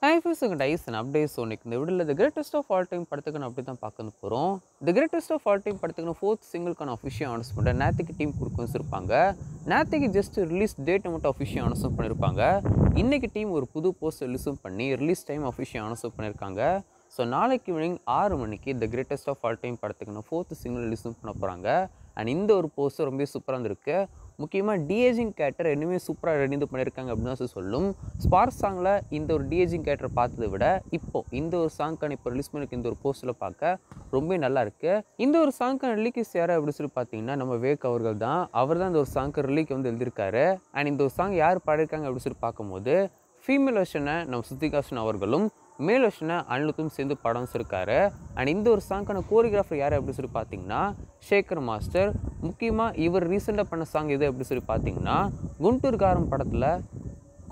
Hi friends, உங்கள் Tyson updates இன்னைக்கு இந்த வீடியோவில் the greatest of all time படத்துக்கு அப்படி தான் பார்க்க போகிறோம். The greatest of all time படத்துக்கு ஃபோர்த் சிங்கிள்கான அஃபிஷியல் அனௌன்ஸ்மெண்ட்டை நேற்றுக்கு டீம் கொடுக்க வச்சுருப்பாங்க. நேற்றுக்கு ஜஸ்ட் ரிலீஸ் டேட்டை மட்டும் அஃபிஷியல் அனௌன்ஸ் பண்ணியிருப்பாங்க. இன்றைக்கி டீம் ஒரு புது போஸ்ட் ரிலீஸும் பண்ணி ரிலீஸ் டைம் அஃபிஷியல் அனௌன்ஸ் பண்ணியிருக்காங்க. ஸோ நாளைக்கு ஈவினிங் 6 மணிக்கு the greatest of all time படத்துக்கு ஃபோர்த் சிங்கிள் ரிலீஸும் பண்ண போகிறாங்க. அண்ட் இந்த ஒரு போஸ்ட் ரொம்ப சூப்பராக இருந்திருக்கு. முக்கியமாக டிஏஜிங் கேரக்டர் இன்னுமே சூப்பராக ரெடி பண்ணியிருக்காங்க அப்படின்னு தான் சொல்லும். ஸ்பார்க் சாங்கில் இந்த ஒரு டிஏஜிங் கேரக்டர் பார்த்ததை விட இப்போது இந்த ஒரு சாங்க்கான இப்போ ரிலீஸ் பண்ணியிருக்க இந்த ஒரு போஸ்ட்டில் பார்க்க ரொம்ப நல்லா இருக்குது. இந்த ஒரு சாங்க்கான ரிலீஸ் யார் அப்படின்னு சொல்லி பார்த்தீங்கன்னா நம்ம வேக் அவர்கள் தான். அவர் தான் இந்த ஒரு சாங்க்கு ரிலீக் எழுதியிருக்காரு. அண்ட் இந்த ஒரு சாங் யார் பாடியிருக்காங்க அப்படின்னு சொல்லி பார்க்கும்போது ஃபீமேல் வெர்ஷனை நம்ம ஸ்ருதிஹாசன் அவர்களும் மேல் வெர்ஷனை அனிருத்தும் சேர்ந்து படம் வச்சுருக்காரு. அண்ட் இந்த ஒரு சாங்க்கான கோரியோகிராஃபர் யார் அப்படின்னு சொல்லி பார்த்தீங்கன்னா சேகர் மாஸ்டர். முக்கியமாக இவர் ரீசெண்டாக பண்ண சாங் எது அப்படின்னு சொல்லி பார்த்தீங்கன்னா குண்டூர் காரம் படத்தில்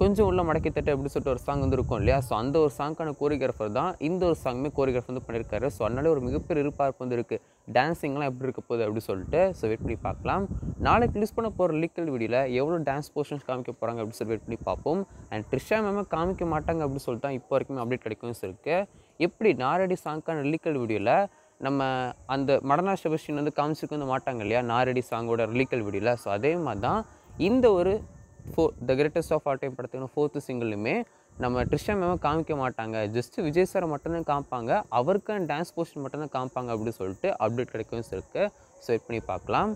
கொஞ்சம் உள்ள மடக்கி தட்டு அப்படின்னு சொல்லிட்டு ஒரு சாங் இருக்கும் இல்லையா. ஸோ அந்த ஒரு சாங்க்கான கோரியோகிராஃபர் தான் இந்த ஒரு சாங்குமே கோரியோகிராஃபர் பண்ணியிருக்காரு. ஸோ அதனால ஒரு மிகப்பெரிய எதிர்பார்ப்பு இருக்குது, டான்ஸிங்லாம் எப்படி இருக்க போகுது அப்படின்னு சொல்லிட்டு. ஸோ வெயிட் பண்ணி பார்க்கலாம். நாளைக்கு ரிலீஸ் பண்ண போகிற லீக்கல் வீடியோவில் எவ்வளோ டான்ஸ் போர்ஷன்ஸ் காமிக்க போகிறாங்க அப்படின்னு சொல்லி வெயிட் பண்ணி பார்ப்போம். அண்ட் ட்ரிஷா மேமே காமிக்க மாட்டாங்க அப்படின்னு சொல்லிட்டு தான் இப்போ வரைக்கும் அப்டேட் கிடைக்கும்னு சொல்லிருக்கு. எப்படி நாரடி சாங்க்கான லீக்கல் வீடியோவில் நம்ம அந்த மடனா செபஸ்டியன் காமிச்சிருக்க மாட்டாங்க இல்லையா நாரடி சாங்கோட லீக்கல் வீடியோவில். ஸோ அதே மாதிரி தான் இந்த ஒரு the greatest of all time படத்துக்கு ஃபோர்த்து சிங்கிளுமே நம்ம ட்ரிஷா மேமே காமிக்க மாட்டாங்க, ஜஸ்ட்டு விஜய் சாரை மட்டும்தான் காமிப்பாங்க, அவருக்கான டான்ஸ் போர்ஷன் மட்டும்தான் காமிப்பாங்க அப்படின்னு சொல்லிட்டு அப்டேட் கிடைக்கும் இருக்குது. ஸோ வெயிட் பண்ணி பார்க்கலாம்.